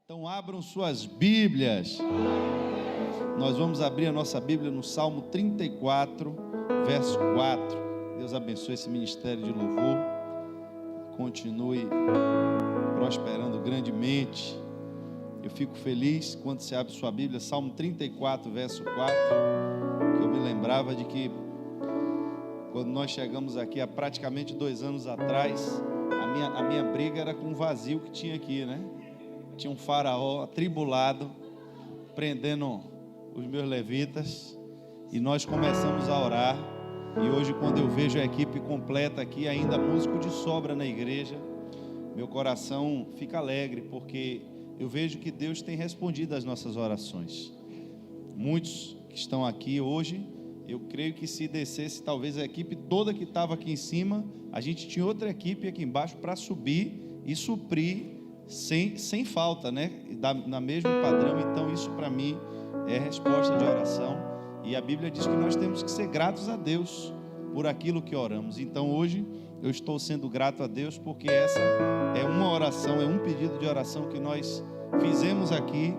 Então abram suas Bíblias. Nós vamos abrir a nossa Bíblia no Salmo 34, verso 4. Deus abençoe esse ministério de louvor. Continue prosperando grandemente. Eu fico feliz quando você abre sua Bíblia, Salmo 34, verso 4, que eu me lembrava de que quando nós chegamos aqui há praticamente 2 anos atrás, a minha briga era com o vazio que tinha aqui, né? Tinha um faraó atribulado, prendendo os meus levitas, e nós começamos a orar, e hoje quando eu vejo a equipe completa aqui, ainda músico de sobra na igreja, meu coração fica alegre, porque eu vejo que Deus tem respondido às nossas orações. Muitos que estão aqui hoje, eu creio que se descesse talvez a equipe toda que estava aqui em cima, a gente tinha outra equipe aqui embaixo para subir e suprir sem falta, né? Na mesmo padrão. Então isso para mim é resposta de oração, e a Bíblia diz que nós temos que ser gratos a Deus por aquilo que oramos. Então hoje eu estou sendo grato a Deus, porque essa é uma oração, é um pedido de oração que nós fizemos aqui,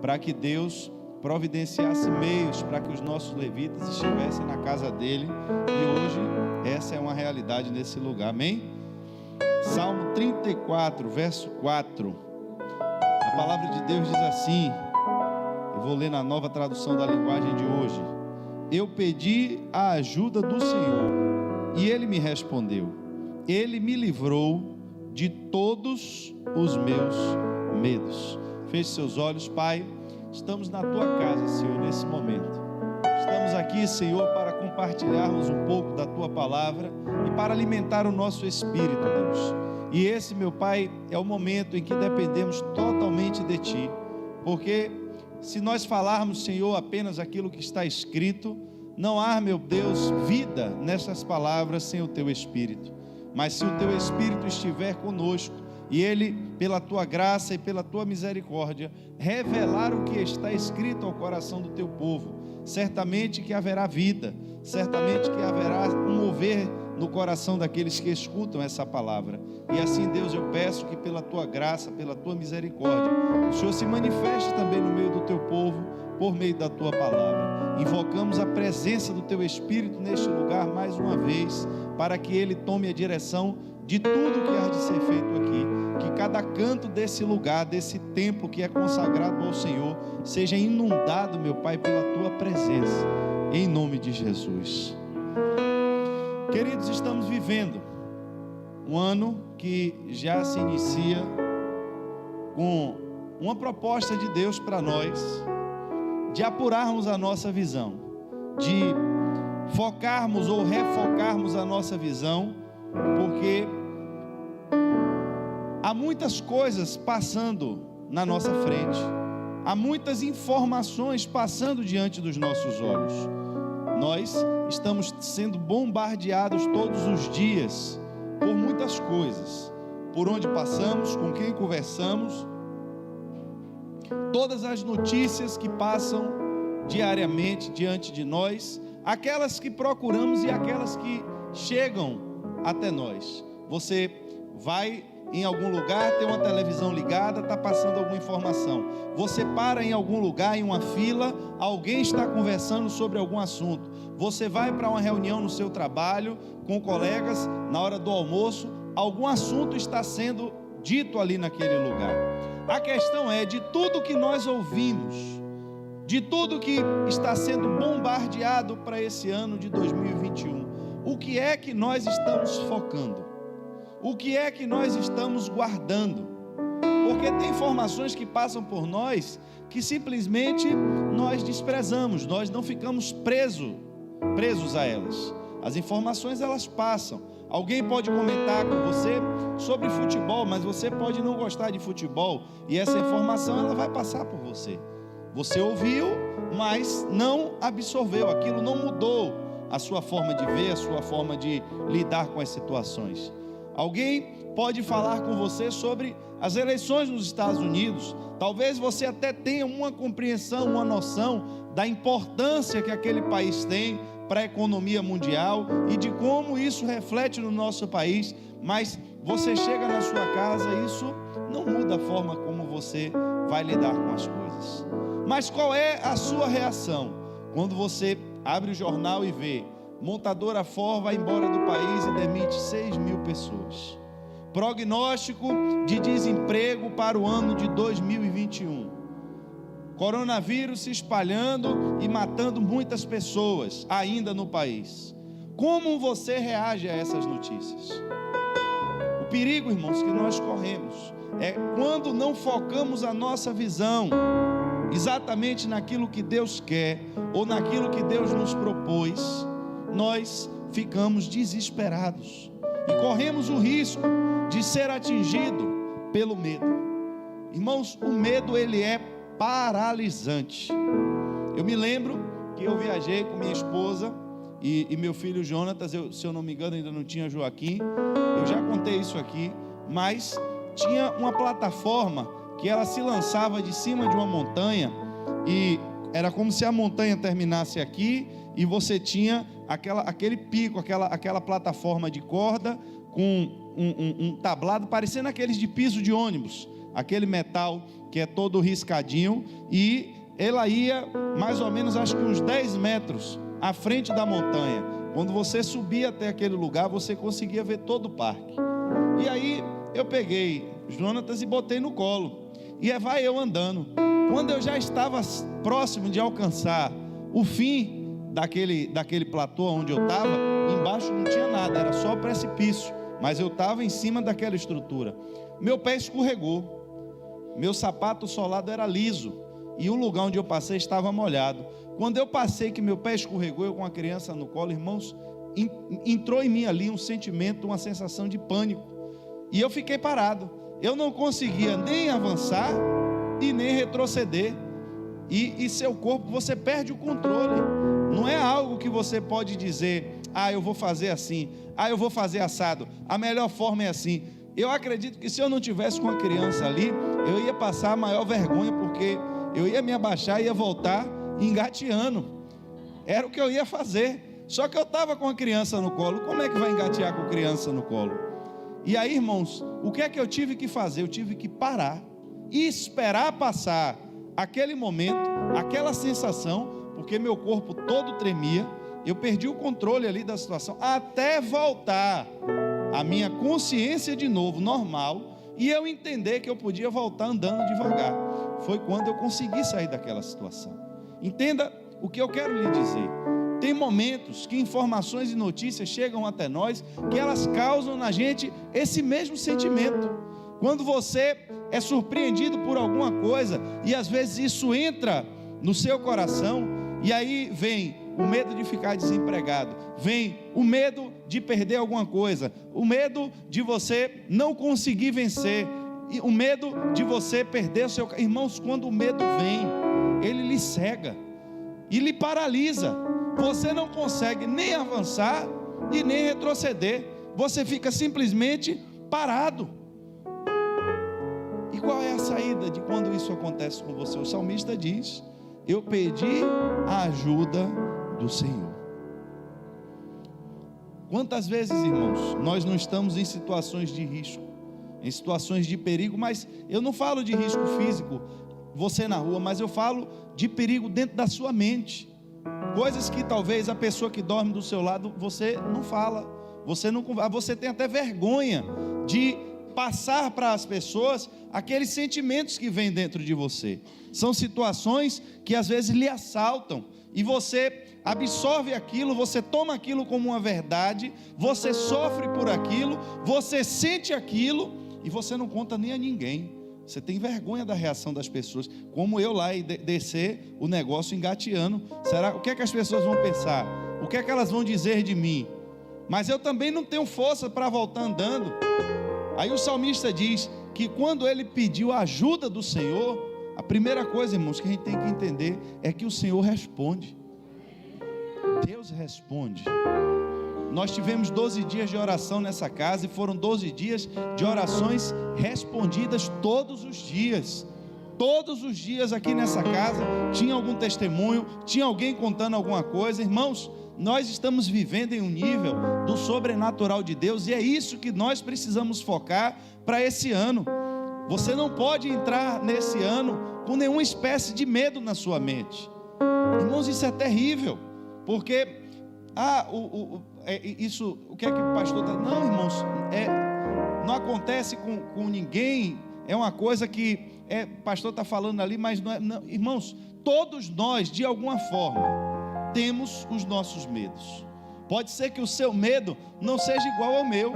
para que Deus providenciasse meios para que os nossos levitas estivessem na casa dele, e hoje essa é uma realidade nesse lugar, amém? Salmo 34, verso 4, a palavra de Deus diz assim, eu vou ler na nova tradução da linguagem de hoje: eu pedi a ajuda do Senhor, e Ele me respondeu, Ele me livrou de todos os meus medos. Feche seus olhos. Pai, estamos na Tua casa, Senhor, nesse momento. Estamos aqui, Senhor, para compartilharmos um pouco da Tua palavra e para alimentar o nosso espírito, Deus. E esse, meu Pai, é o momento em que dependemos totalmente de Ti, porque se nós falarmos, Senhor, apenas aquilo que está escrito, não há, meu Deus, vida nessas palavras sem o Teu Espírito. Mas se o Teu Espírito estiver conosco, e Ele, pela Tua graça e pela Tua misericórdia, revelar o que está escrito ao coração do Teu povo, certamente que haverá vida, certamente que haverá um mover no coração daqueles que escutam essa palavra. E assim, Deus, eu peço que pela Tua graça, pela Tua misericórdia, o Senhor se manifeste também no meio do Teu povo, por meio da Tua palavra. Invocamos a presença do Teu Espírito neste lugar mais uma vez, para que Ele tome a direção de tudo que há de ser feito aqui, que cada canto desse lugar, desse templo que é consagrado ao Senhor, seja inundado, meu Pai, pela Tua presença, em nome de Jesus. Queridos, estamos vivendo um ano que já se inicia com uma proposta de Deus para nós, de apurarmos a nossa visão, de focarmos ou refocarmos a nossa visão, porque há muitas coisas passando na nossa frente, há muitas informações passando diante dos nossos olhos. Nós estamos sendo bombardeados todos os dias por muitas coisas, por onde passamos, com quem conversamos, todas as notícias que passam diariamente diante de nós, aquelas que procuramos e aquelas que chegam até nós. Você vai em algum lugar, tem uma televisão ligada, está passando alguma informação. Você para em algum lugar, em uma fila, alguém está conversando sobre algum assunto. Você vai para uma reunião no seu trabalho, com colegas, na hora do almoço, algum assunto está sendo dito ali naquele lugar. A questão é, de tudo que nós ouvimos, de tudo que está sendo bombardeado para esse ano de 2021, o que é que nós estamos focando? O que é que nós estamos guardando? Porque tem informações que passam por nós que simplesmente nós desprezamos, nós não ficamos presos a elas. As informações, elas passam. Alguém pode comentar com você sobre futebol, mas você pode não gostar de futebol, e essa informação ela vai passar por você. Você ouviu, mas não absorveu, aquilo não mudou a sua forma de ver, a sua forma de lidar com as situações. Alguém pode falar com você sobre as eleições nos Estados Unidos. Talvez você até tenha uma compreensão, uma noção da importância que aquele país tem para a economia mundial e de como isso reflete no nosso país, mas você chega na sua casa e isso não muda a forma como você vai lidar com as coisas. Mas qual é a sua reação quando você abre o jornal e vê: montadora Ford vai embora do país e demite 6.000 pessoas, prognóstico de desemprego para o ano de 2021, coronavírus se espalhando e matando muitas pessoas ainda no país? Como você reage a essas notícias? O perigo, irmãos, que nós corremos é quando não focamos a nossa visão exatamente naquilo que Deus quer ou naquilo que Deus nos propôs, nós ficamos desesperados e corremos o risco de ser atingido pelo medo. Irmãos, o medo, ele é paralisante. Eu me lembro que eu viajei com minha esposa e meu filho Jonatas, se eu não me engano ainda não tinha Joaquim, eu já contei isso aqui, mas tinha uma plataforma que ela se lançava de cima de uma montanha, e era como se a montanha terminasse aqui, e você tinha aquele pico, aquela plataforma de corda, com um tablado, parecendo aqueles de piso de ônibus, aquele metal que é todo riscadinho, e ela ia mais ou menos, acho que uns 10 metros à frente da montanha. Quando você subia até aquele lugar, você conseguia ver todo o parque. E aí eu peguei Jonatas e botei no colo, e vai eu andando. Quando eu já estava próximo de alcançar o fim daquele platô onde eu estava, embaixo não tinha nada, era só precipício, mas eu estava em cima daquela estrutura. Meu pé escorregou, meu sapato solado era liso, e o lugar onde eu passei estava molhado. Quando eu passei, que meu pé escorregou, eu com a criança no colo, irmãos, entrou em mim ali um sentimento, uma sensação de pânico, e eu fiquei parado. Eu não conseguia nem avançar e nem retroceder, e seu corpo, você perde o controle. Não é algo que você pode dizer: eu vou fazer assim, eu vou fazer assado, a melhor forma é assim. Eu acredito que se eu não tivesse com a criança ali, eu ia passar a maior vergonha, porque eu ia me abaixar e ia voltar engateando. Era o que eu ia fazer. Só que eu estava com a criança no colo. Como é que vai engatear com a criança no colo? E aí, irmãos, o que é que eu tive que fazer? Eu tive que parar e esperar passar aquele momento, aquela sensação, porque meu corpo todo tremia. Eu perdi o controle ali da situação, até voltar a minha consciência de novo, normal, e eu entender que eu podia voltar andando devagar. Foi quando eu consegui sair daquela situação. Entenda o que eu quero lhe dizer. Tem momentos que informações e notícias chegam até nós, que elas causam na gente esse mesmo sentimento. Quando você é surpreendido por alguma coisa, e às vezes isso entra no seu coração, e aí vem o medo de ficar desempregado, vem o medo de perder alguma coisa, o medo de você não conseguir vencer, e o medo de você perder o seu... Irmãos, quando o medo vem, ele lhe cega e lhe paralisa. Você não consegue nem avançar e nem retroceder, você fica simplesmente parado. E qual é a saída de quando isso acontece com você? O salmista diz: eu pedi a ajuda do Senhor. Quantas vezes, irmãos, nós não estamos em situações de risco, em situações de perigo, mas eu não falo de risco físico, você na rua, mas eu falo de perigo dentro da sua mente, coisas que talvez a pessoa que dorme do seu lado, você não fala, você tem até vergonha de passar para as pessoas aqueles sentimentos que vêm dentro de você. São situações que às vezes lhe assaltam, e você absorve aquilo, você toma aquilo como uma verdade, você sofre por aquilo, você sente aquilo, e você não conta nem a ninguém. Você tem vergonha da reação das pessoas, como eu lá e descer o negócio engateando. Será, o que é que as pessoas vão pensar? O que é que elas vão dizer de mim? Mas eu também não tenho força para voltar andando. Aí o salmista diz que quando ele pediu a ajuda do Senhor, a primeira coisa, irmãos, que a gente tem que entender é que o Senhor responde. Deus responde. Nós tivemos 12 dias de oração nessa casa, e foram 12 dias de orações respondidas todos os dias. Todos os dias aqui nessa casa tinha algum testemunho, tinha alguém contando alguma coisa. Irmãos, nós estamos vivendo em um nível do sobrenatural de Deus, e é isso que nós precisamos focar para esse ano. Você não pode entrar nesse ano com nenhuma espécie de medo na sua mente. Irmãos, isso é terrível, porque o que é que o pastor está... Não, irmãos, não acontece com ninguém, é uma coisa que o pastor está falando ali, mas não é, não, irmãos, todos nós, de alguma forma, temos os nossos medos. Pode ser que o seu medo não seja igual ao meu,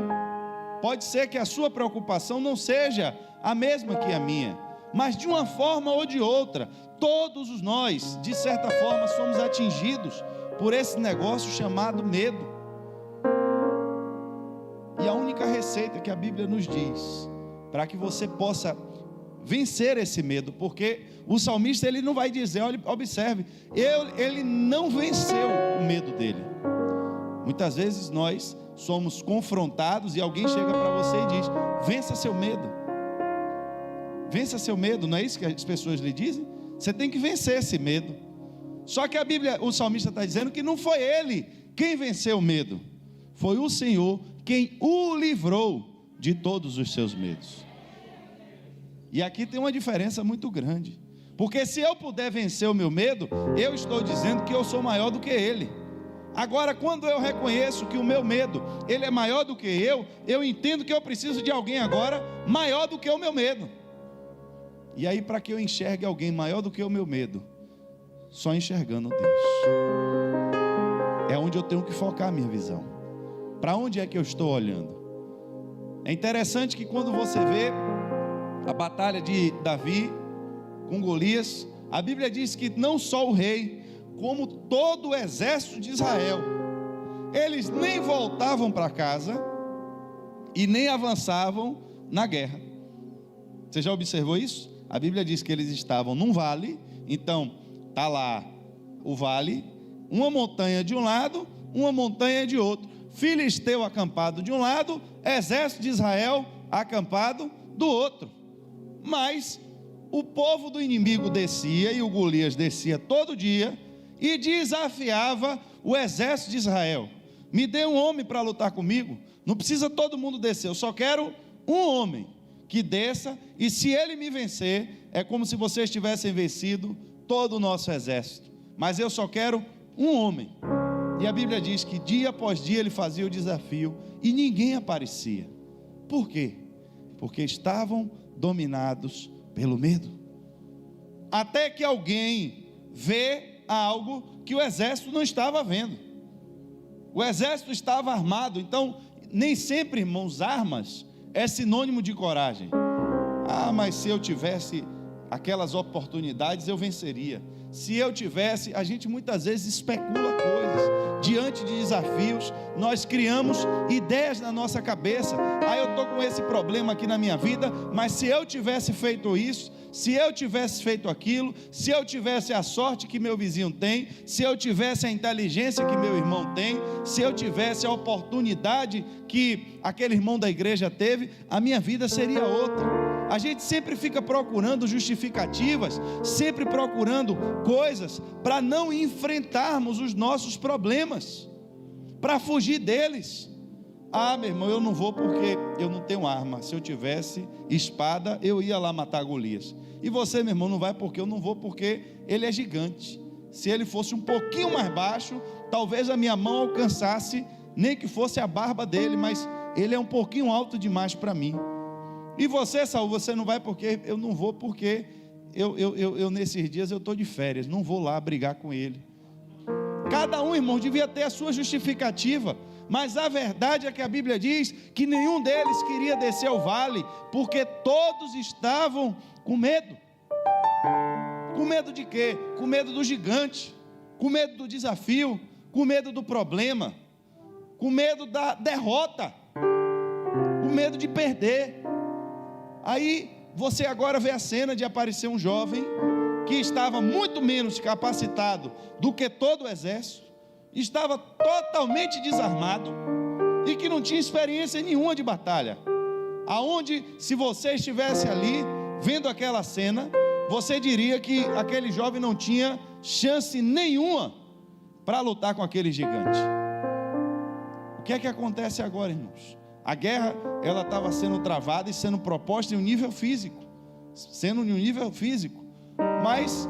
pode ser que a sua preocupação não seja a mesma que a minha, mas de uma forma ou de outra, todos nós, de certa forma, somos atingidos por esse negócio chamado medo. E a única receita que a Bíblia nos diz, para que você possa vencer esse medo, porque o salmista, ele não vai dizer, olha, observe, ele não venceu o medo dele. Muitas vezes nós somos confrontados e alguém chega para você e diz, vença seu medo. Vença seu medo, não é isso que as pessoas lhe dizem? Você tem que vencer esse medo. Só que a Bíblia, o salmista está dizendo que não foi ele quem venceu o medo, foi o Senhor quem o livrou de todos os seus medos. E aqui tem uma diferença muito grande, porque se eu puder vencer o meu medo, eu estou dizendo que eu sou maior do que ele. Agora, quando eu reconheço que o meu medo, ele é maior do que eu entendo que eu preciso de alguém agora maior do que o meu medo. E aí, para que eu enxergue alguém maior do que o meu medo, só enxergando Deus, é onde eu tenho que focar a minha visão. Para onde é que eu estou olhando? É interessante que quando você vê a batalha de Davi com Golias, a Bíblia diz que não só o rei, como todo o exército de Israel, eles nem voltavam para casa e nem avançavam na guerra. Você já observou isso? A Bíblia diz que eles estavam num vale, então está lá o vale, uma montanha de um lado, uma montanha de outro, filisteu acampado de um lado, exército de Israel acampado do outro. Mas o povo do inimigo descia, e o Golias descia todo dia e desafiava o exército de Israel. Me dê um homem para lutar comigo, não precisa todo mundo descer, eu só quero um homem que desça, e se ele me vencer, é como se vocês tivessem vencido todo o nosso exército, mas eu só quero um homem. E a Bíblia diz que dia após dia ele fazia o desafio, e ninguém aparecia. Por quê? Porque estavam dominados pelo medo, até que alguém vê algo que o exército não estava vendo. O exército estava armado, então nem sempre, irmãos, armas é sinônimo de coragem. Mas se eu tivesse aquelas oportunidades, eu venceria. Se eu tivesse, a gente muitas vezes especula coisas, diante de desafios, nós criamos ideias na nossa cabeça. Eu estou com esse problema aqui na minha vida, mas se eu tivesse feito isso, se eu tivesse feito aquilo, se eu tivesse a sorte que meu vizinho tem, se eu tivesse a inteligência que meu irmão tem, se eu tivesse a oportunidade que aquele irmão da igreja teve, a minha vida seria outra. A gente sempre fica procurando justificativas, sempre procurando coisas para não enfrentarmos os nossos problemas, para fugir deles. Meu irmão, eu não vou porque eu não tenho arma. Se eu tivesse espada, eu ia lá matar Golias. E você, meu irmão, não vai porque eu não vou porque ele é gigante. Se ele fosse um pouquinho mais baixo, talvez a minha mão alcançasse, nem que fosse a barba dele, mas ele é um pouquinho alto demais para mim. E você, Saul, você não vai porque eu não vou porque eu nesses dias eu estou de férias, não vou lá brigar com ele. Cada um, irmão, devia ter a sua justificativa, mas a verdade é que a Bíblia diz que nenhum deles queria descer ao vale, porque todos estavam com medo. Com medo de quê? Com medo do gigante, com medo do desafio, com medo do problema, com medo da derrota, com medo de perder. Aí você agora vê a cena de aparecer um jovem que estava muito menos capacitado do que todo o exército, estava totalmente desarmado e que não tinha experiência nenhuma de batalha. Aonde, se você estivesse ali vendo aquela cena, você diria que aquele jovem não tinha chance nenhuma para lutar com aquele gigante. O que é que acontece agora, irmãos? A guerra, ela estava sendo travada e sendo proposta em um nível físico. sendo no nível físico. Mas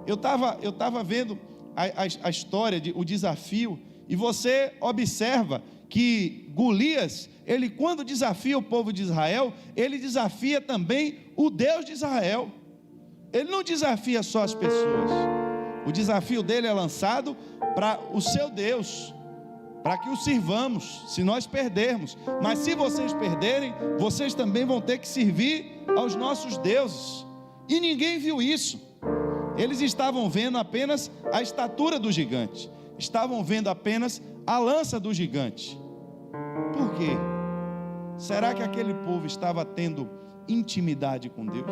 eu estava vendo a história, o desafio, e você observa que Golias, ele quando desafia o povo de Israel, ele desafia também o Deus de Israel. Ele não desafia só as pessoas. O desafio dele é lançado para o seu Deus, para que o sirvamos, se nós perdermos. Mas se vocês perderem, vocês também vão ter que servir aos nossos deuses. E ninguém viu isso. Eles estavam vendo apenas a estatura do gigante, estavam vendo apenas a lança do gigante. Por quê? Será que aquele povo estava tendo intimidade com Deus?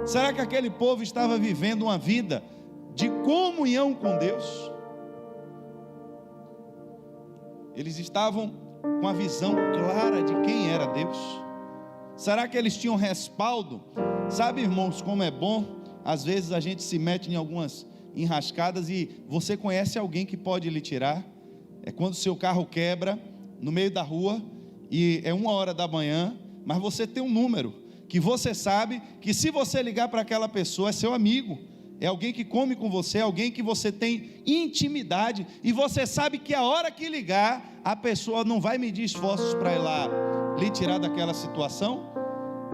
Será que aquele povo estava vivendo uma vida de comunhão com Deus? Eles estavam com a visão clara de quem era Deus? Será que eles tinham respaldo? Sabe, irmãos, como é bom, às vezes a gente se mete em algumas enrascadas e você conhece alguém que pode lhe tirar. É quando o seu carro quebra no meio da rua e é 1h da manhã, mas você tem um número que você sabe que se você ligar para aquela pessoa é seu amigo, é alguém que come com você, é alguém que você tem intimidade, e você sabe que a hora que ligar, a pessoa não vai medir esforços para ir lá lhe tirar daquela situação.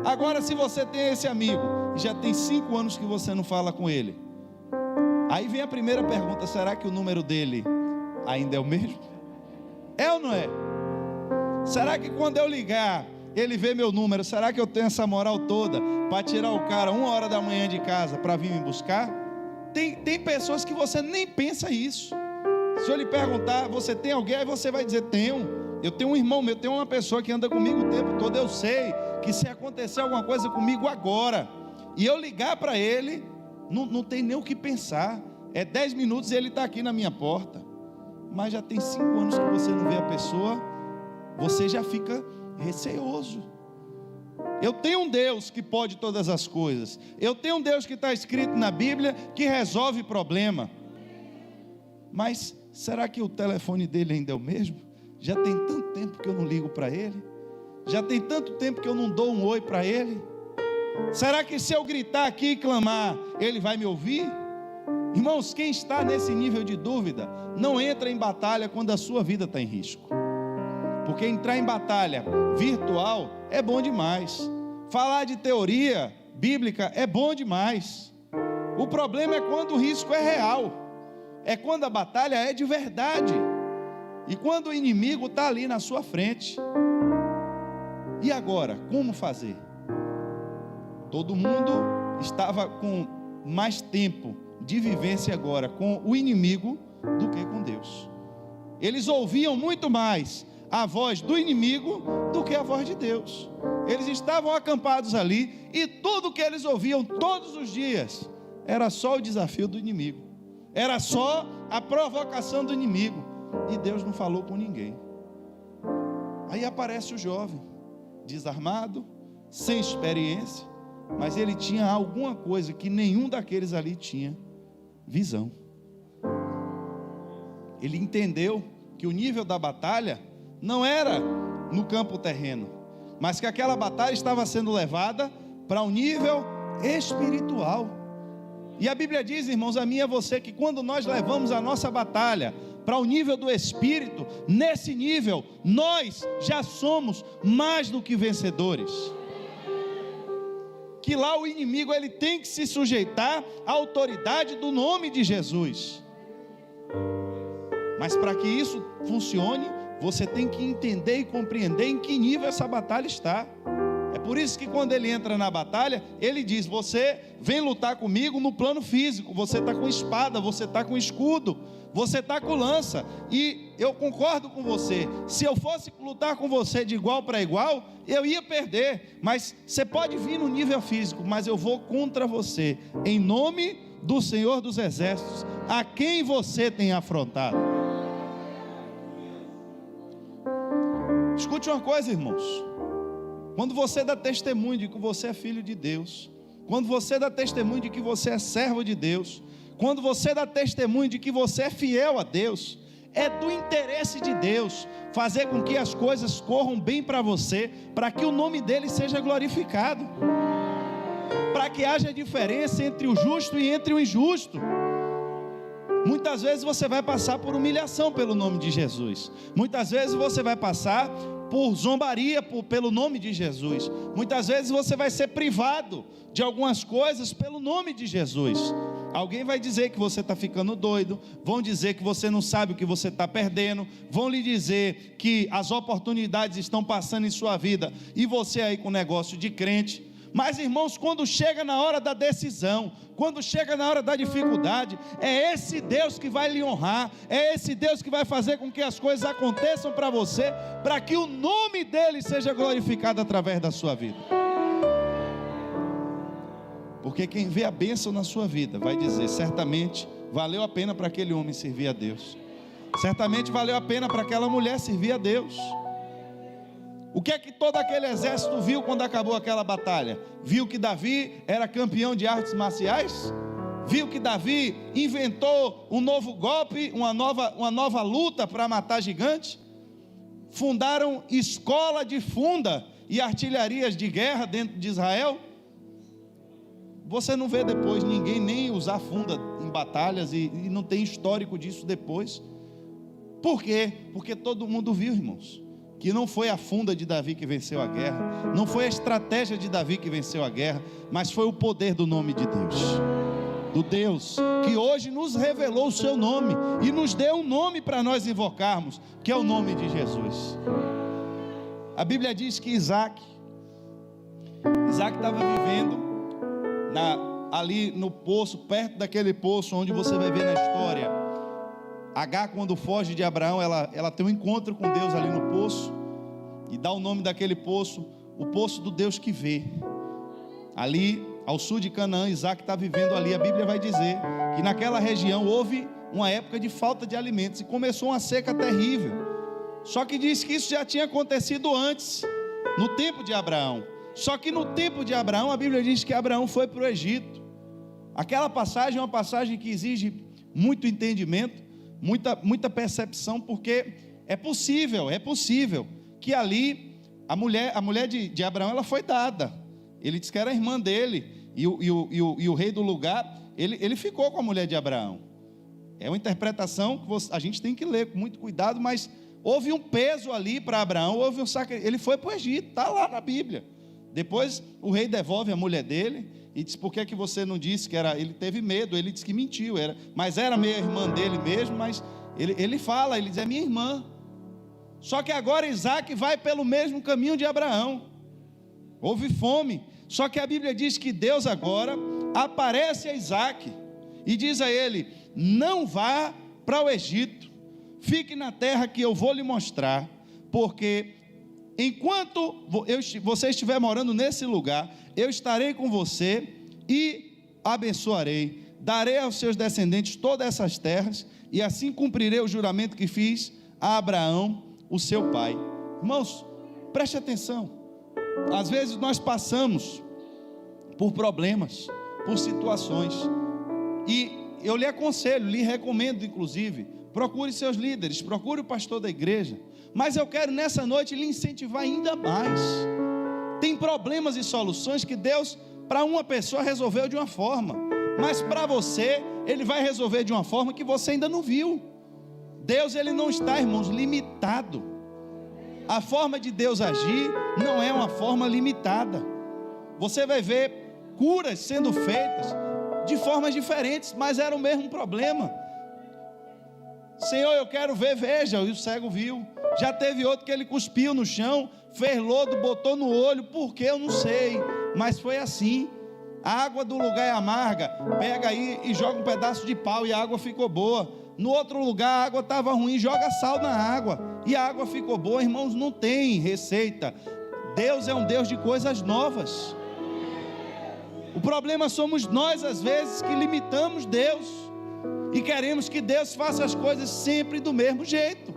Agora, se você tem esse amigo e já tem 5 anos que você não fala com ele, aí vem a primeira pergunta: será que o número dele ainda é o mesmo? É ou não é? Será que quando eu ligar, ele vê meu número? Será que eu tenho essa moral toda para tirar o cara 1h da manhã de casa para vir me buscar? Tem pessoas que você nem pensa isso. Se eu lhe perguntar, você tem alguém? Aí você vai dizer: tenho. Eu tenho um irmão meu, tenho uma pessoa que anda comigo o tempo todo. Eu sei que se acontecer alguma coisa comigo agora, e eu ligar para ele, não tem nem o que pensar. É 10 minutos e ele está aqui na minha porta. Mas já tem 5 anos que você não vê a pessoa, você já fica receoso. Eu tenho um Deus que pode todas as coisas. Eu tenho um Deus que está escrito na Bíblia, que resolve problema. Mas será que o telefone dele ainda é o mesmo? Já tem tanto tempo que eu não ligo para ele. Já tem tanto tempo que eu não dou um oi para ele. Será que se eu gritar aqui e clamar, ele vai me ouvir? Irmãos, quem está nesse nível de dúvida, não entra em batalha quando a sua vida está em risco. Porque entrar em batalha virtual é bom demais. Falar de teoria bíblica é bom demais. O problema é quando o risco é real. É quando a batalha é de verdade. E quando o inimigo está ali na sua frente. E agora, como fazer? Todo mundo estava com mais tempo de vivência agora com o inimigo do que com Deus. Eles ouviam muito mais a voz do inimigo do que a voz de Deus. Eles estavam acampados ali e tudo que eles ouviam todos os dias era só o desafio do inimigo, era só a provocação do inimigo, e Deus não falou com ninguém. Aí aparece o jovem, desarmado, sem experiência, mas ele tinha alguma coisa que nenhum daqueles ali tinha: visão. Ele entendeu que o nível da batalha não era no campo terreno, mas que aquela batalha estava sendo levada para um nível espiritual. E a Bíblia diz, irmãos, a mim e a você, que quando nós levamos a nossa batalha para o nível do Espírito, nesse nível, nós já somos mais do que vencedores. Que lá o inimigo, ele tem que se sujeitar à autoridade do nome de Jesus. Mas para que isso funcione, você tem que entender e compreender em que nível essa batalha está. É por isso que quando ele entra na batalha, ele diz: você vem lutar comigo no plano físico, você está com espada, você está com escudo, você está com lança, e eu concordo com você, se eu fosse lutar com você de igual para igual, eu ia perder, mas você pode vir no nível físico, mas eu vou contra você, em nome do Senhor dos Exércitos, a quem você tem afrontado. Escute uma coisa, irmãos, quando você dá testemunho de que você é filho de Deus, quando você dá testemunho de que você é servo de Deus, quando você dá testemunho de que você é fiel a Deus, é do interesse de Deus fazer com que as coisas corram bem para você, para que o nome dele seja glorificado. para que haja diferença entre o justo e entre o injusto. Muitas vezes você vai passar por humilhação pelo nome de Jesus. Muitas vezes você vai passar por zombaria pelo nome de Jesus. Muitas vezes você vai ser privado de algumas coisas pelo nome de Jesus. Alguém vai dizer que você está ficando doido, vão dizer que você não sabe o que você está perdendo, vão lhe dizer que as oportunidades estão passando em sua vida e você aí com negócio de crente. Mas irmãos, quando chega na hora da decisão, quando chega na hora da dificuldade, é esse Deus que vai lhe honrar, é esse Deus que vai fazer com que as coisas aconteçam para você, para que o nome dele seja glorificado através da sua vida. Porque quem vê a bênção na sua vida vai dizer: certamente valeu a pena para aquele homem servir a Deus, certamente valeu a pena para aquela mulher servir a Deus. O que é que todo aquele exército viu quando acabou aquela batalha? Viu que Davi era campeão de artes marciais? Viu que Davi inventou um novo golpe, uma nova luta para matar gigante? Fundaram escola de funda e artilharias de guerra dentro de Israel? Você não vê depois ninguém nem usar funda em batalhas e não tem histórico disso depois. Por quê? Porque todo mundo viu, irmãos, que não foi a funda de Davi que venceu a guerra, não foi a estratégia de Davi que venceu a guerra, mas foi o poder do nome de Deus, do Deus que hoje nos revelou o seu nome e nos deu um nome para nós invocarmos, que é o nome de Jesus. A Bíblia diz que Isaac estava vivendo ali no poço, perto daquele poço onde você vai ver na história, Agar, quando foge de Abraão, ela tem um encontro com Deus ali no poço, e dá o nome daquele poço, o poço do Deus que vê. Ali, ao sul de Canaã, Isaac está vivendo ali. A Bíblia vai dizer que naquela região houve uma época de falta de alimentos, e começou uma seca terrível. Só que diz que isso já tinha acontecido antes, no tempo de Abraão. Só que no tempo de Abraão, a Bíblia diz que Abraão foi para o Egito. Aquela passagem é uma passagem que exige muito entendimento, muita percepção, porque é possível que ali a mulher de Abraão, ela foi dada. Ele disse que era a irmã dele, e o rei do lugar, ele ficou com a mulher de Abraão. É uma interpretação que a gente tem que ler com muito cuidado, mas houve um peso ali para Abraão, houve um sacrifício. Ele foi para o Egito, está lá na Bíblia. Depois o rei devolve a mulher dele e diz: por que você não disse que era? Ele teve medo, ele disse que mentiu, mas era meia irmã dele mesmo. Mas ele fala, ele diz: é minha irmã. Só que agora Isaac vai pelo mesmo caminho de Abraão. Houve fome, só que a Bíblia diz que Deus agora aparece a Isaac e diz a ele: não vá para o Egito, fique na terra que eu vou lhe mostrar, porque enquanto você estiver morando nesse lugar, eu estarei com você e abençoarei, darei aos seus descendentes todas essas terras, e assim cumprirei o juramento que fiz a Abraão, o seu pai. Irmãos, preste atenção. Às vezes nós passamos por problemas, por situações, e eu lhe aconselho, lhe recomendo inclusive, procure seus líderes, procure o pastor da igreja. Mas eu quero nessa noite lhe incentivar ainda mais. Tem problemas e soluções que Deus, para uma pessoa, resolveu de uma forma, mas para você, Ele vai resolver de uma forma que você ainda não viu. Deus, Ele não está, irmãos, limitado. A forma de Deus agir não é uma forma limitada. Você vai ver curas sendo feitas de formas diferentes, mas era o mesmo problema. Senhor, eu quero ver, veja, e o cego viu. Já teve outro que ele cuspiu no chão, fez lodo, botou no olho, por que eu não sei, mas foi assim. A água do lugar é amarga, pega aí e joga um pedaço de pau e a água ficou boa. No outro lugar a água estava ruim, joga sal na água e a água ficou boa. Irmãos, não tem receita. Deus é um Deus de coisas novas. O problema somos nós às vezes que limitamos Deus e queremos que Deus faça as coisas sempre do mesmo jeito.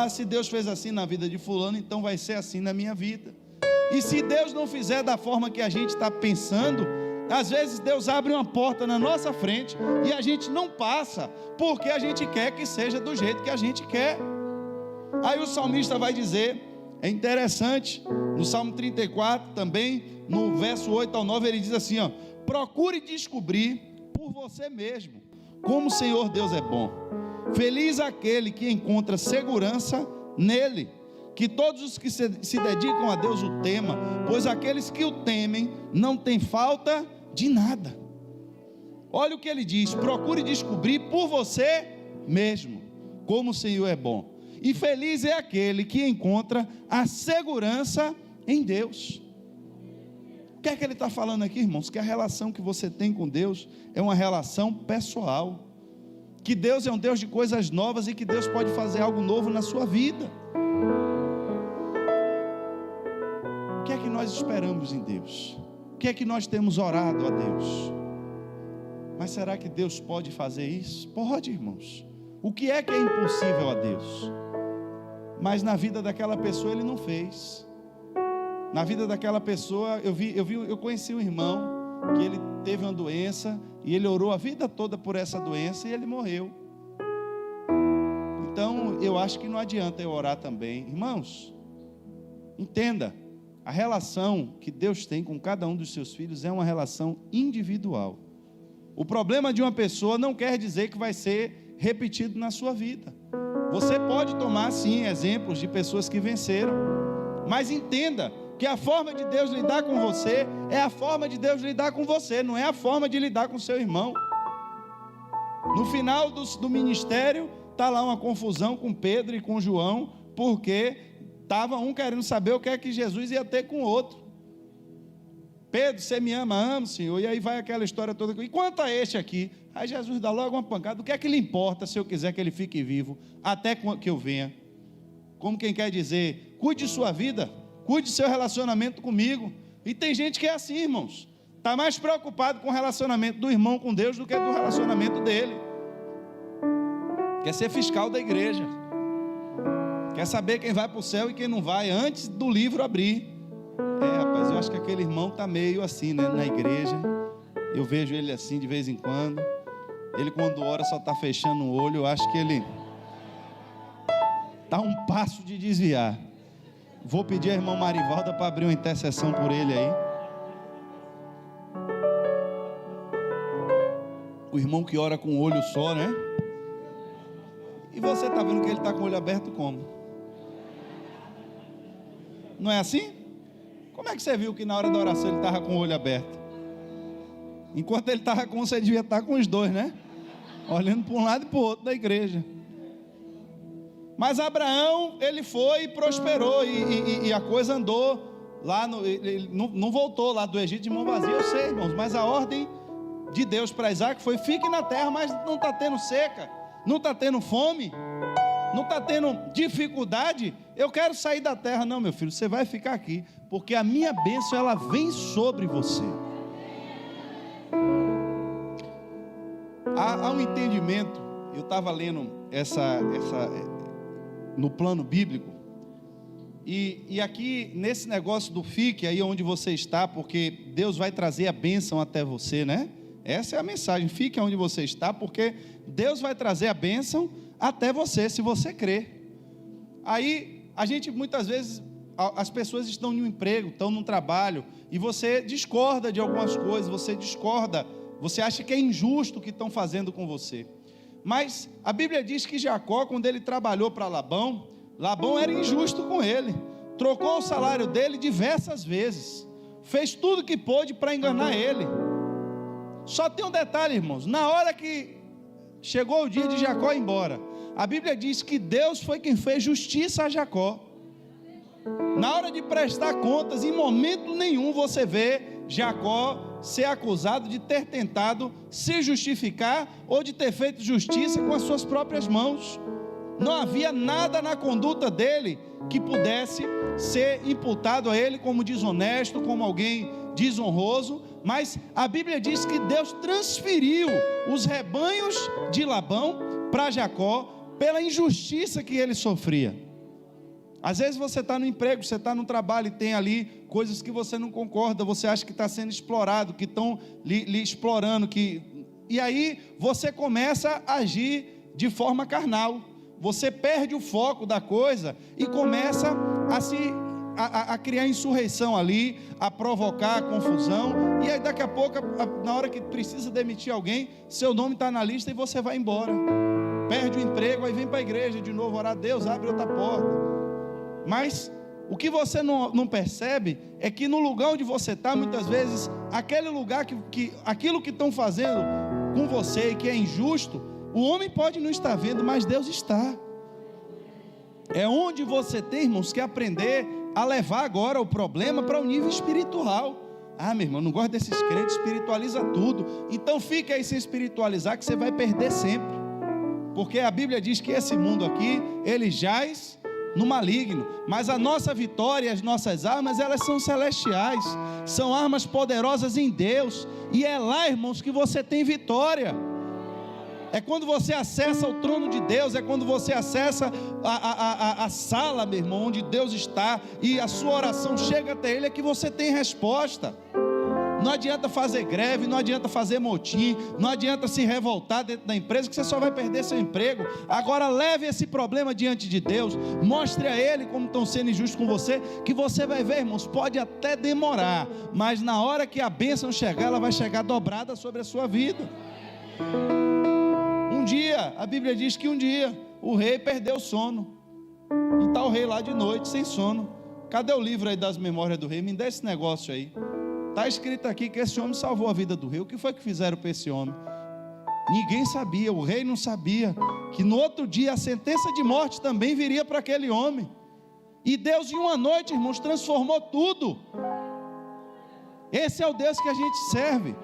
Se Deus fez assim na vida de fulano, então vai ser assim na minha vida. E se Deus não fizer da forma que a gente está pensando, às vezes Deus abre uma porta na nossa frente e a gente não passa, porque a gente quer que seja do jeito que a gente quer. Aí o salmista vai dizer É interessante, no Salmo 34 também, no verso 8 ao 9, ele diz assim, ó: procure descobrir por você mesmo como o Senhor Deus é bom. Feliz aquele que encontra segurança nele. Que todos os que se dedicam a Deus o temam, pois aqueles que o temem não têm falta de nada. Olha o que ele diz: procure descobrir por você mesmo como o Senhor é bom. E feliz é aquele que encontra a segurança em Deus. O que é que ele está falando aqui, irmãos? Que a relação que você tem com Deus é uma relação pessoal. Que Deus é um Deus de coisas novas e que Deus pode fazer algo novo na sua vida. O que é que nós esperamos em Deus? O que é que nós temos orado a Deus? Mas será que Deus pode fazer isso? Pode, irmãos. O que é impossível a Deus? Mas na vida daquela pessoa Ele não fez. Na vida daquela pessoa, eu conheci um irmão que ele teve uma doença e ele orou a vida toda por essa doença e ele morreu. Então eu acho que não adianta eu orar também. Irmãos, entenda, a relação que Deus tem com cada um dos seus filhos é uma relação individual. O problema de uma pessoa não quer dizer que vai ser repetido na sua vida. Você pode tomar sim exemplos de pessoas que venceram, mas entenda que a forma de Deus lidar com você é a forma de Deus lidar com você, não é a forma de lidar com seu irmão. No final do ministério, está lá uma confusão com Pedro e com João, porque estava um querendo saber o que é que Jesus ia ter com o outro. Pedro, você me ama? Amo, Senhor. E aí vai aquela história toda. E quanto a este aqui? Aí Jesus dá logo uma pancada. O que é que lhe importa se eu quiser que ele fique vivo até que eu venha? Como quem quer dizer, cuide de sua vida, cuide do seu relacionamento comigo. E tem gente que é assim, irmãos. Está mais preocupado com o relacionamento do irmão com Deus do que do relacionamento dele. Quer ser fiscal da igreja. Quer saber quem vai para o céu e quem não vai antes do livro abrir. Rapaz, eu acho que aquele irmão está meio assim, né, na igreja. Eu vejo ele assim de vez em quando. Ele quando ora só está fechando o olho. Eu acho que ele está um passo de desviar. Vou pedir a irmã Marivalda para abrir uma intercessão por ele aí. O irmão que ora com o olho só, né? E você está vendo que ele está com o olho aberto como? Não é assim? Como é que você viu que na hora da oração ele estava com o olho aberto? Enquanto ele estava com, você devia estar com os dois, né? Olhando para um lado e para o outro da igreja. Mas Abraão, ele foi e prosperou, e a coisa andou lá, ele não voltou lá do Egito de mão vazia, eu sei, irmãos, mas a ordem de Deus para Isaac foi: fique na terra, mas não está tendo seca, não está tendo fome, não está tendo dificuldade. Eu quero sair da terra. Não, meu filho, você vai ficar aqui, porque a minha bênção, ela vem sobre você. Há um entendimento. Eu estava lendo no plano bíblico, e aqui nesse negócio do fique aí onde você está, porque Deus vai trazer a bênção até você, né? Essa é a mensagem: fique onde você está, porque Deus vai trazer a bênção até você, se você crer. Aí a gente muitas vezes, as pessoas estão em um emprego, estão num trabalho, e você discorda de algumas coisas, você acha que é injusto o que estão fazendo com você. Mas a Bíblia diz que Jacó, quando ele trabalhou para Labão era injusto com ele, trocou o salário dele diversas vezes, fez tudo que pôde para enganar ele. Só tem um detalhe, irmãos: na hora que chegou o dia de Jacó ir embora, a Bíblia diz que Deus foi quem fez justiça a Jacó. Na hora de prestar contas, em momento nenhum você vê Jacó ser acusado de ter tentado se justificar ou de ter feito justiça com as suas próprias mãos. Não havia nada na conduta dele que pudesse ser imputado a ele como desonesto, como alguém desonroso, mas a Bíblia diz que Deus transferiu os rebanhos de Labão para Jacó pela injustiça que ele sofria. Às vezes você está no emprego, você está no trabalho e tem ali coisas que você não concorda, você acha que está sendo explorado, que estão lhe explorando, e aí você começa a agir de forma carnal. você perde o foco da coisa e começa a criar insurreição ali, a provocar confusão, e aí daqui a pouco, na hora que precisa demitir alguém, seu nome está na lista e você vai embora, perde o emprego, aí vem para a igreja de novo orar, Deus abre outra porta. Mas o que você não percebe é que no lugar onde você está, muitas vezes, aquele lugar aquilo que estão fazendo com você e que é injusto, o homem pode não estar vendo, mas Deus está. É onde você tem, irmãos, que aprender a levar agora o problema para o nível espiritual. Ah, meu irmão, não gosto desses crentes, espiritualiza tudo. Então fica aí sem espiritualizar, que você vai perder sempre. Porque a Bíblia diz que esse mundo aqui, ele jaz no maligno, mas a nossa vitória, as nossas armas, elas são celestiais, são armas poderosas em Deus, e é lá, irmãos, que você tem vitória. É quando você acessa o trono de Deus, é quando você acessa a sala, meu irmão, onde Deus está, e a sua oração chega até Ele, é que você tem resposta. Não adianta fazer greve, não adianta fazer motim, não adianta se revoltar dentro da empresa, que você só vai perder seu emprego. Agora leve esse problema diante de Deus, mostre a Ele como estão sendo injustos com você, que você vai ver, irmãos, pode até demorar, mas na hora que a bênção chegar, ela vai chegar dobrada sobre a sua vida. Um dia, a Bíblia diz que um dia, o rei perdeu o sono, e está o rei lá de noite, sem sono. Cadê o livro aí das memórias do rei? Me dá esse negócio aí. Está escrito aqui que esse homem salvou a vida do rei. O que foi que fizeram para esse homem? Ninguém sabia, o rei não sabia, que no outro dia a sentença de morte também viria para aquele homem. E Deus em uma noite, irmãos, transformou tudo. Esse é o Deus que a gente serve.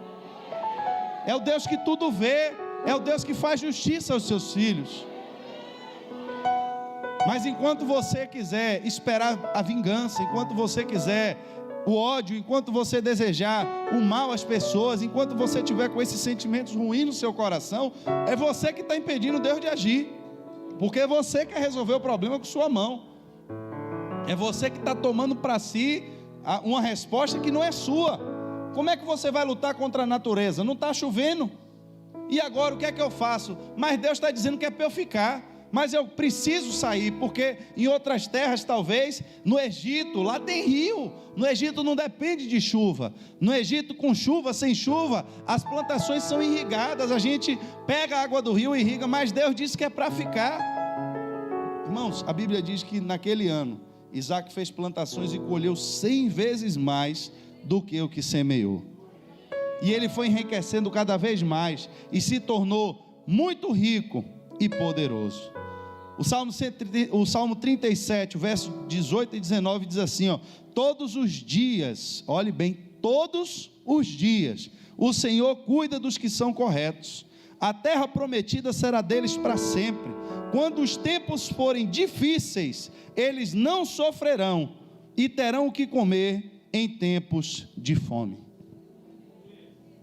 É o Deus que tudo vê, é o Deus que faz justiça aos seus filhos. Mas enquanto você quiser esperar a vingança, enquanto você quiser o ódio, enquanto você desejar o mal às pessoas, enquanto você tiver com esses sentimentos ruins no seu coração, é você que está impedindo Deus de agir, porque você quer resolver o problema com sua mão, é você que está tomando para si uma resposta que não é sua. Como é que você vai lutar contra a natureza? Não está chovendo, e agora o que é que eu faço? Mas Deus está dizendo que é para eu ficar, mas eu preciso sair, porque em outras terras, talvez, no Egito, lá tem rio, no Egito não depende de chuva, no Egito com chuva, sem chuva, as plantações são irrigadas, a gente pega a água do rio e irriga, mas Deus disse que é para ficar. Irmãos, a Bíblia diz que naquele ano, Isaac fez plantações e colheu 100 vezes mais do que o que semeou, e ele foi enriquecendo cada vez mais, e se tornou muito rico e poderoso. O Salmo 37, verso 18 e 19 diz assim, ó: todos os dias, olhe bem, todos os dias, o Senhor cuida dos que são corretos, a terra prometida será deles para sempre. Quando os tempos forem difíceis, eles não sofrerão e terão o que comer em tempos de fome.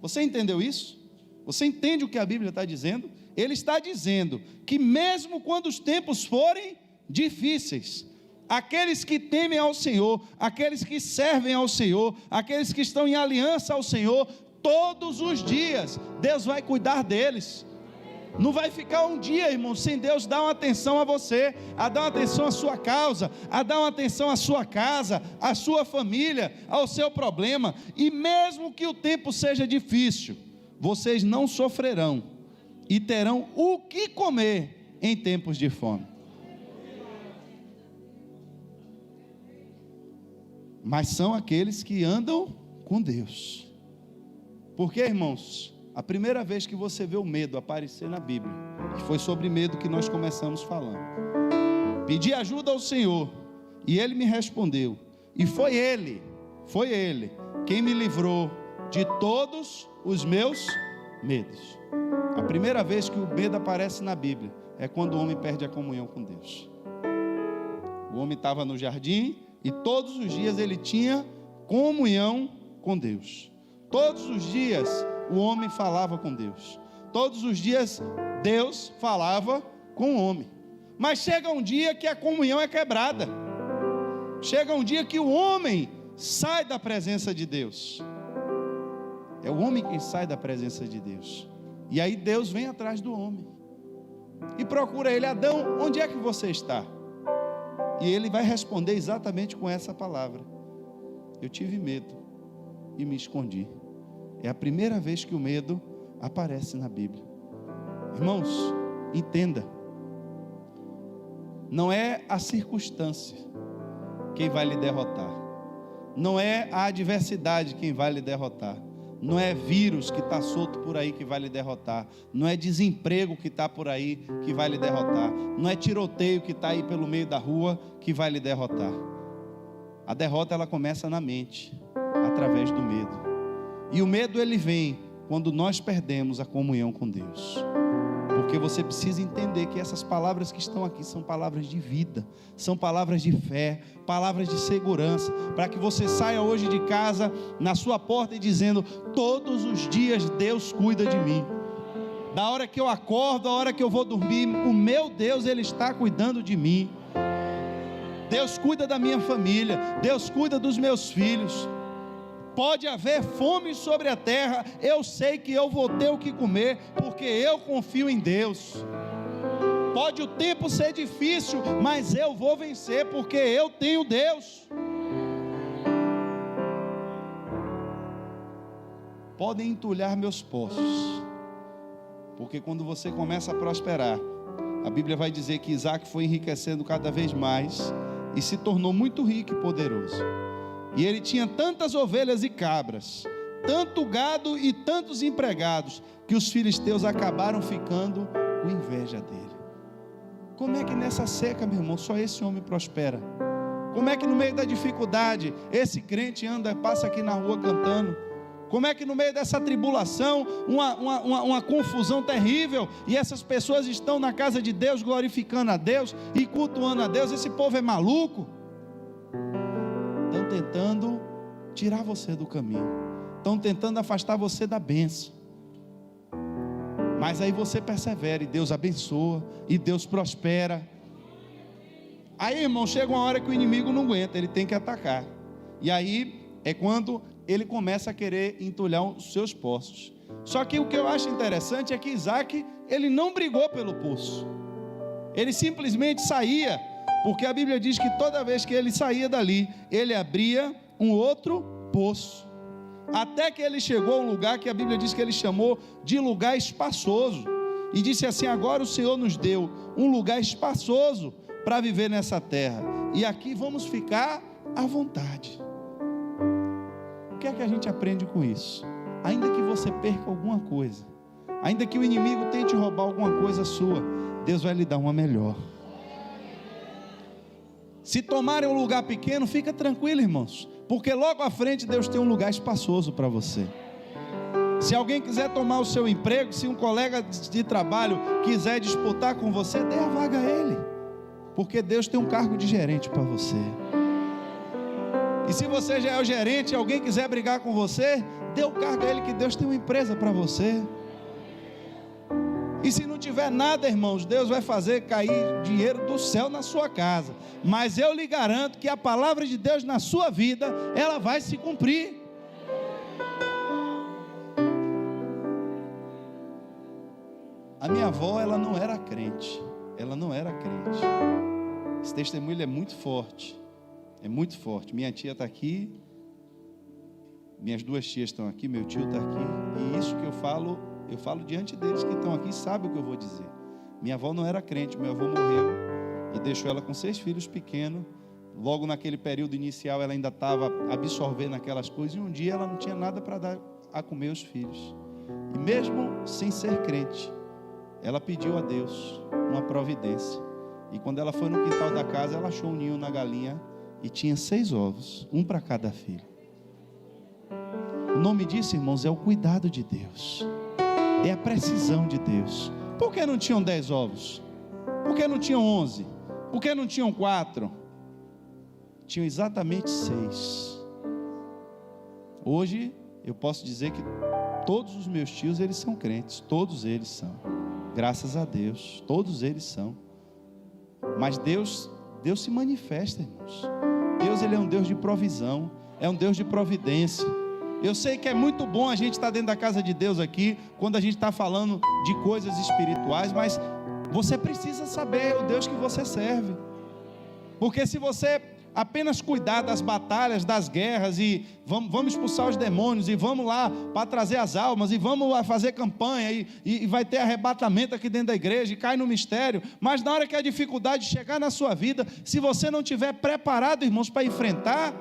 Você entendeu isso? Você entende o que a Bíblia está dizendo? Ele está dizendo que mesmo quando os tempos forem difíceis, aqueles que temem ao Senhor, aqueles que servem ao Senhor, aqueles que estão em aliança ao Senhor, todos os dias Deus vai cuidar deles. Não vai ficar um dia, irmão, sem Deus dar uma atenção a você, a dar uma atenção à sua causa, a dar uma atenção à sua casa, à sua família, ao seu problema. E mesmo que o tempo seja difícil, vocês não sofrerão e terão o que comer em tempos de fome. Mas são aqueles que andam com Deus. Porque, irmãos, a primeira vez que você vê o medo aparecer na Bíblia, que foi sobre medo que nós começamos falando, pedi ajuda ao Senhor, e Ele me respondeu, e foi Ele quem me livrou de todos os meus medos. A primeira vez que o medo aparece na Bíblia é quando o homem perde a comunhão com Deus. O homem estava no jardim e todos os dias ele tinha comunhão com Deus. Todos os dias o homem falava com Deus. Todos os dias Deus falava com o homem. Mas chega um dia que a comunhão é quebrada. Chega um dia que o homem sai da presença de Deus. É o homem quem sai da presença de Deus. E aí Deus vem atrás do homem. e procura ele: Adão, onde é que você está? E ele vai responder exatamente com essa palavra: eu tive medo e me escondi. É a primeira vez que o medo aparece na Bíblia. Irmãos, entenda, não é a circunstância quem vai lhe derrotar, não é a adversidade quem vai lhe derrotar, não é vírus que está solto por aí que vai lhe derrotar, não é desemprego que está por aí que vai lhe derrotar, não é tiroteio que está aí pelo meio da rua que vai lhe derrotar. A derrota, ela começa na mente, através do medo. E o medo, ele vem quando nós perdemos a comunhão com Deus. Porque você precisa entender que essas palavras que estão aqui são palavras de vida, são palavras de fé, palavras de segurança, para que você saia hoje de casa, na sua porta, e dizendo: todos os dias Deus cuida de mim. Da hora que eu acordo, da hora que eu vou dormir, o meu Deus, Ele está cuidando de mim. Deus cuida da minha família, Deus cuida dos meus filhos. Pode haver fome sobre a terra, eu sei que eu vou ter o que comer, porque eu confio em Deus. Pode o tempo ser difícil, mas eu vou vencer, porque eu tenho Deus. Podem entulhar meus poços, porque quando você começa a prosperar, a Bíblia vai dizer que Isaac foi enriquecendo cada vez mais, e se tornou muito rico e poderoso. E ele tinha tantas ovelhas e cabras, tanto gado e tantos empregados, que os filisteus acabaram ficando com inveja dele. Como é que nessa seca, meu irmão, só esse homem prospera? Como é que no meio da dificuldade, esse crente passa aqui na rua cantando? Como é que no meio dessa tribulação, uma confusão terrível, e essas pessoas estão na casa de Deus, glorificando a Deus e cultuando a Deus? Esse povo é maluco? Estão tentando tirar você do caminho, estão tentando afastar você da bênção. Mas aí você persevera, e Deus abençoa, e Deus prospera. Aí, irmão, chega uma hora que o inimigo não aguenta, ele tem que atacar. E aí é quando ele começa a querer entulhar os seus poços. Só que o que eu acho interessante é que Isaac, ele não brigou pelo poço, ele simplesmente saía, porque a Bíblia diz que toda vez que ele saía dali, ele abria um outro poço, até que ele chegou a um lugar que a Bíblia diz que ele chamou de lugar espaçoso, e disse assim: agora o Senhor nos deu um lugar espaçoso para viver nessa terra, e aqui vamos ficar à vontade. O que é que a gente aprende com isso? Ainda que você perca alguma coisa, ainda que o inimigo tente roubar alguma coisa sua, Deus vai lhe dar uma melhor. Se tomarem um lugar pequeno, fica tranquilo, irmãos, porque logo à frente Deus tem um lugar espaçoso para você. Se alguém quiser tomar o seu emprego, se um colega de trabalho quiser disputar com você, dê a vaga a ele, porque Deus tem um cargo de gerente para você. E se você já é o gerente e alguém quiser brigar com você, dê o cargo a ele, que Deus tem uma empresa para você. E se não tiver nada, irmãos, Deus vai fazer cair dinheiro do céu na sua casa. Mas eu lhe garanto que a palavra de Deus na sua vida, ela vai se cumprir. A minha avó, ela não era crente. Ela não era crente. Esse testemunho é muito forte. É muito forte. Minha tia está aqui, minhas duas tias estão aqui, meu tio está aqui, e isso que eu falo diante deles que estão aqui, sabe o que eu vou dizer. Minha avó não era crente, meu avô morreu e deixou ela com 6 filhos pequenos. Logo naquele período inicial ela ainda estava absorvendo aquelas coisas, e um dia ela não tinha nada para dar a comer aos filhos, e mesmo sem ser crente, ela pediu a Deus uma providência, e quando ela foi no quintal da casa, ela achou um ninho na galinha, e tinha 6 ovos, um para cada filho. O nome disso, irmãos, é o cuidado de Deus, é a precisão de Deus. Por que não tinham 10 ovos? Por que não tinham 11? Por que não tinham 4? Tinham exatamente 6. Hoje eu posso dizer que todos os meus tios, eles são crentes, todos eles são, graças a Deus, todos eles são. Mas Deus se manifesta, irmãos. Deus, Ele é um Deus de provisão, é um Deus de providência. Eu sei que é muito bom a gente estar dentro da casa de Deus aqui, quando a gente está falando de coisas espirituais, mas Você precisa saber o Deus que você serve. Porque se você apenas cuidar das batalhas, das guerras, e vamos expulsar os demônios, e vamos lá para trazer as almas, e vamos lá fazer campanha, e vai ter arrebatamento aqui dentro da igreja, e cai no mistério, mas na hora que a dificuldade chegar na sua vida, se você não estiver preparado, irmãos, para enfrentar,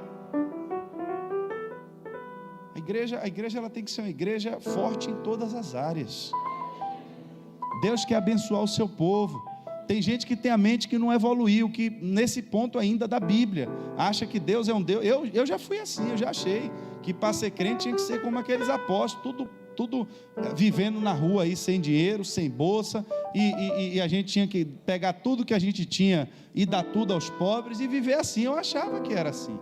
a igreja ela tem que ser uma igreja forte em todas as áreas. Deus quer abençoar o seu povo. Tem gente que tem a mente que não evoluiu, que nesse ponto ainda da Bíblia, acha que Deus é um Deus. Eu já fui assim, eu já achei que para ser crente tinha que ser como aqueles apóstolos, tudo vivendo na rua aí, sem dinheiro, sem bolsa, e a gente tinha que pegar tudo que a gente tinha e dar tudo aos pobres e viver assim. Eu achava que era assim,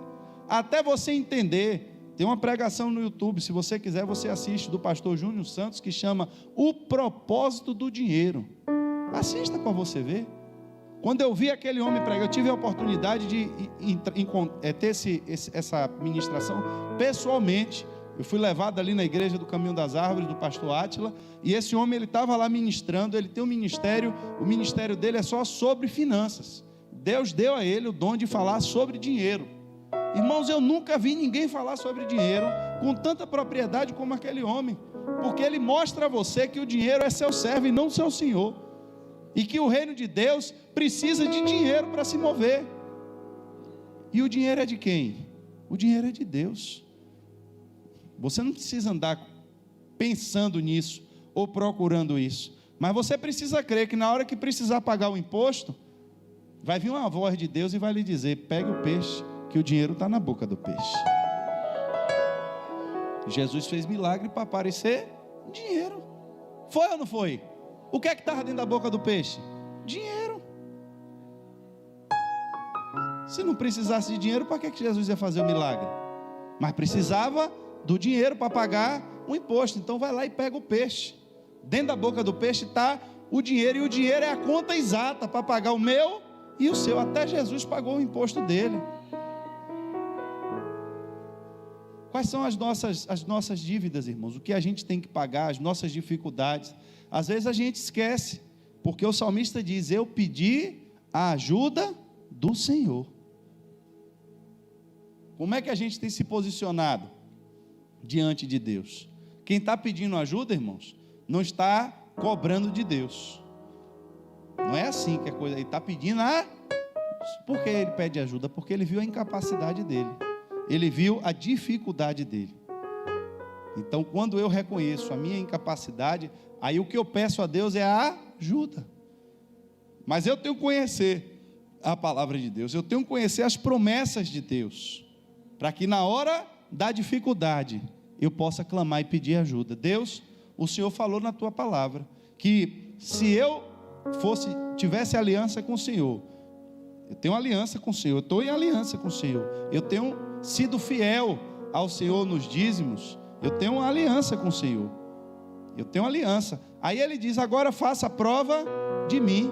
até você entender. Tem uma pregação no YouTube, se você quiser você assiste, do pastor Júnior Santos, que chama O Propósito do Dinheiro. Assista para você ver. Quando eu vi aquele homem pregar, eu tive a oportunidade de ter essa ministração pessoalmente. Eu fui levado ali na igreja do Caminho das Árvores, do pastor Átila, e esse homem, ele estava lá ministrando. Ele tem um ministério, o ministério dele é só sobre finanças. Deus deu a ele o dom de falar sobre dinheiro. Irmãos, eu nunca vi ninguém falar sobre dinheiro com tanta propriedade como aquele homem, porque ele mostra a você que o dinheiro é seu servo e não seu senhor, e que o reino de Deus precisa de dinheiro para se mover. E o dinheiro é de quem? O dinheiro é de Deus. Você não precisa andar pensando nisso ou procurando isso, mas você precisa crer que na hora que precisar pagar o imposto, vai vir uma voz de Deus e vai lhe dizer: pegue o peixe, que o dinheiro está na boca do peixe. Jesus fez milagre para aparecer dinheiro. Foi ou não foi? O que é que estava dentro da boca do peixe? Dinheiro. Se não precisasse de dinheiro, para que Jesus ia fazer o milagre? Mas precisava do dinheiro para pagar o imposto. Então vai lá e pega o peixe. Dentro da boca do peixe está o dinheiro, e o dinheiro é a conta exata para pagar o meu e o seu. Até Jesus pagou o imposto dele. Quais são as nossas dívidas, irmãos? O que a gente tem que pagar, as nossas dificuldades? Às vezes a gente esquece, porque o salmista diz: eu pedi a ajuda do Senhor. Como é que a gente tem se posicionado diante de Deus? Quem está pedindo ajuda, irmãos, não está cobrando de Deus. Não é assim que a coisa. Ele está pedindo Por que ele pede ajuda? Porque ele viu a incapacidade dele. Ele viu a dificuldade dele. Então, quando eu reconheço a minha incapacidade, aí o que eu peço a Deus é a ajuda. Mas eu tenho que conhecer a palavra de Deus, eu tenho que conhecer as promessas de Deus, para que na hora da dificuldade eu possa clamar e pedir ajuda. Deus, o Senhor falou na tua palavra que se eu tivesse aliança com o Senhor, eu tenho aliança com o Senhor, eu estou em aliança com o Senhor, eu tenho sido fiel ao Senhor nos dízimos, eu tenho uma aliança com o Senhor, eu tenho uma aliança. Aí ele diz: agora faça a prova de mim.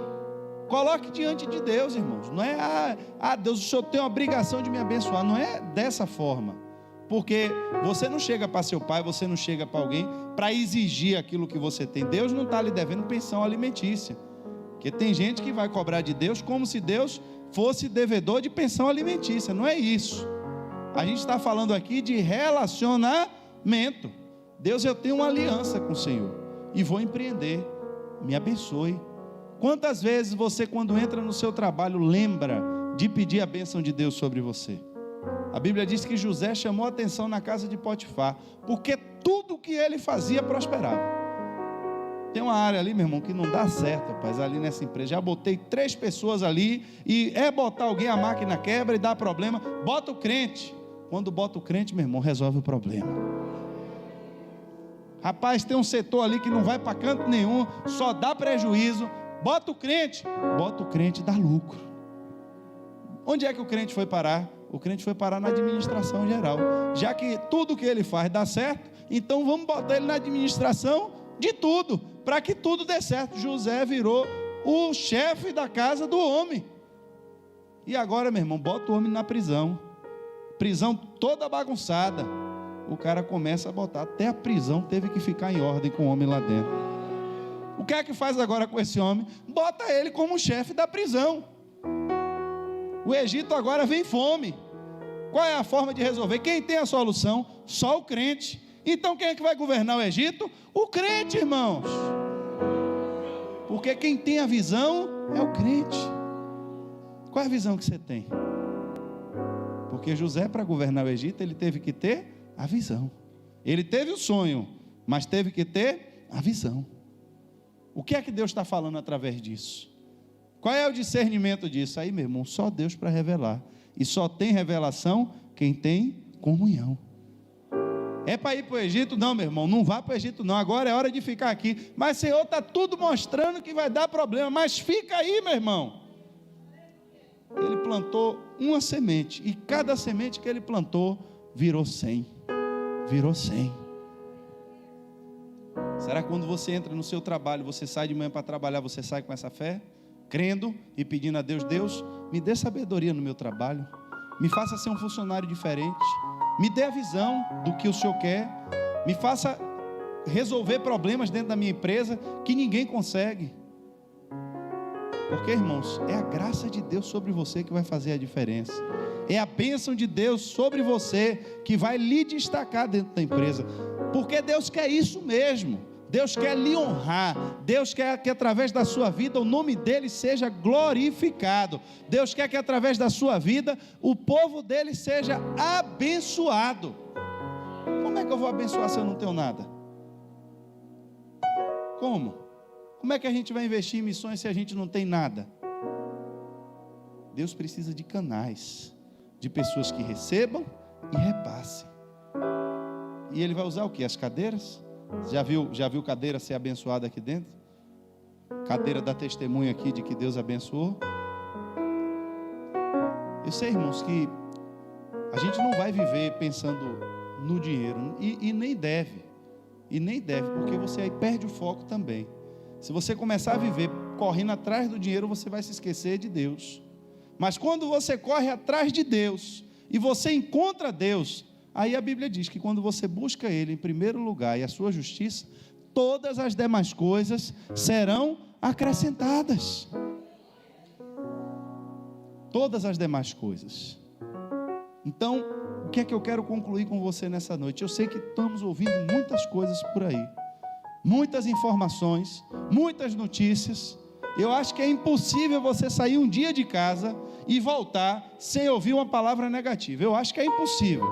Coloque diante de Deus, irmãos. Não é Deus, o Senhor tem a obrigação de me abençoar. Não é dessa forma, porque você não chega para seu pai, você não chega para alguém para exigir aquilo que você tem. Deus não está lhe devendo pensão alimentícia, porque tem gente que vai cobrar de Deus como se Deus fosse devedor de pensão alimentícia. Não é isso. A gente está falando aqui de relacionamento. Deus, eu tenho uma aliança com o Senhor e vou empreender, me abençoe. Quantas vezes você, quando entra no seu trabalho, lembra de pedir a bênção de Deus sobre você? A Bíblia diz que José chamou a atenção na casa de Potifar, porque tudo que ele fazia prosperava. Tem uma área ali, meu irmão, que não dá certo, rapaz, ali nessa empresa. Já botei 3 pessoas ali, e botar alguém, a máquina quebra e dá problema. Bota o crente. Quando bota o crente, meu irmão, resolve o problema. Rapaz, tem um setor ali que não vai para canto nenhum, só dá prejuízo. Bota o crente dá lucro. Onde é que o crente foi parar? O crente foi parar na administração geral. Já que tudo que ele faz dá certo, então vamos botar ele na administração de tudo, para que tudo dê certo. José virou o chefe da casa do homem. E agora, meu irmão, bota o homem na prisão toda bagunçada. O cara começa a botar, até a prisão teve que ficar em ordem com o homem lá dentro. O que é que faz agora com esse homem? Bota ele como chefe da prisão. O Egito agora vem fome. Qual é a forma de resolver? Quem tem a solução? Só o crente. Então quem é que vai governar o Egito? O crente, irmãos. Porque quem tem a visão é o crente. Qual é a visão que você tem? Porque José, para governar o Egito, ele teve que ter a visão. Ele teve o sonho, mas teve que ter a visão. O que é que Deus está falando através disso? Qual é o discernimento disso? Aí, meu irmão, só Deus para revelar. E só tem revelação quem tem comunhão. É para ir para o Egito? Não, meu irmão, não vá para o Egito não, agora é hora de ficar aqui. Mas o Senhor está tudo mostrando que vai dar problema, mas fica aí, meu irmão. Ele plantou uma semente, e cada semente que ele plantou, virou 100. Virou 100. Será que quando você entra no seu trabalho, você sai de manhã para trabalhar, você sai com essa fé? Crendo e pedindo a Deus, Deus, me dê sabedoria no meu trabalho, me faça ser um funcionário diferente, me dê a visão do que o Senhor quer, me faça resolver problemas dentro da minha empresa que ninguém consegue. Porque, irmãos, é a graça de Deus sobre você que vai fazer a diferença. É a bênção de Deus sobre você que vai lhe destacar dentro da empresa. Porque Deus quer isso mesmo. Deus quer lhe honrar. Deus quer que através da sua vida o nome dele seja glorificado. Deus quer que através da sua vida o povo dele seja abençoado. Como é que eu vou abençoar se eu não tenho nada? Como? Como é que a gente vai investir em missões se a gente não tem nada? Deus precisa de canais, de pessoas que recebam e repassem. E ele vai usar o que? As cadeiras? Já viu cadeira ser abençoada aqui dentro? Cadeira dá testemunho aqui de que Deus abençoou. Eu sei, irmãos, que a gente não vai viver pensando no dinheiro, e nem deve, porque você aí perde o foco também. Se você começar a viver correndo atrás do dinheiro, você vai se esquecer de Deus. Mas quando você corre atrás de Deus e você encontra Deus, aí a Bíblia diz que quando você busca Ele em primeiro lugar e a sua justiça, todas as demais coisas serão acrescentadas. Todas as demais coisas. Então, o que é que eu quero concluir com você nessa noite? Eu sei que estamos ouvindo muitas coisas por aí, muitas informações, muitas notícias. Eu acho que é impossível você sair um dia de casa e voltar sem ouvir uma palavra negativa. Eu acho que é impossível.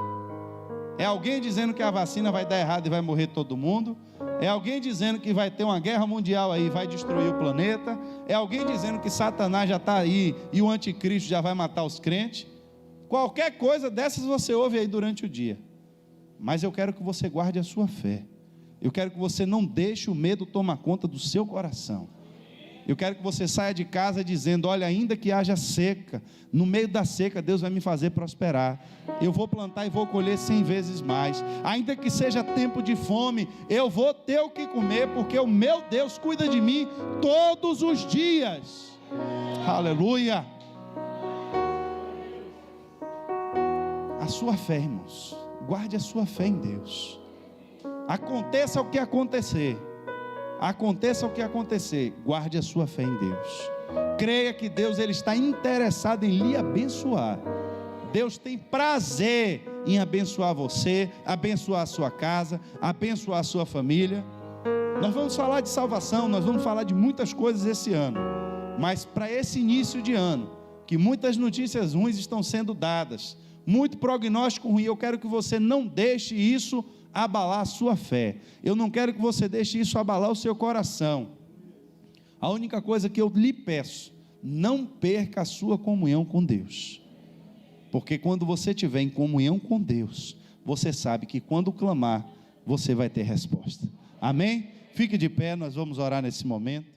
É alguém dizendo que a vacina vai dar errado e vai morrer todo mundo. É alguém dizendo que vai ter uma guerra mundial aí e vai destruir o planeta. É alguém dizendo que Satanás já está aí e o anticristo já vai matar os crentes. Qualquer coisa dessas você ouve aí durante o dia. Mas eu quero que você guarde a sua fé. Eu quero que você não deixe o medo tomar conta do seu coração. Eu quero que você saia de casa dizendo: olha, ainda que haja seca, no meio da seca Deus vai me fazer prosperar. Eu vou plantar e vou colher 100 vezes mais. Ainda que seja tempo de fome, eu vou ter o que comer, porque o meu Deus cuida de mim todos os dias. Aleluia. A sua fé, irmãos, guarde a sua fé em Deus. Aconteça o que acontecer, guarde a sua fé em Deus. Creia que Deus ele está interessado em lhe abençoar. Deus tem prazer em abençoar você, abençoar a sua casa, abençoar a sua família. Nós vamos falar de salvação, nós vamos falar de muitas coisas esse ano. Mas para esse início de ano, que muitas notícias ruins estão sendo dadas, muito prognóstico ruim, eu quero que você não deixe isso abalar a sua fé. Eu não quero que você deixe isso abalar o seu coração. A única coisa que eu lhe peço, não perca a sua comunhão com Deus. Porque quando você estiver em comunhão com Deus, você sabe que quando clamar, você vai ter resposta. Amém? Fique de pé, nós vamos orar nesse momento.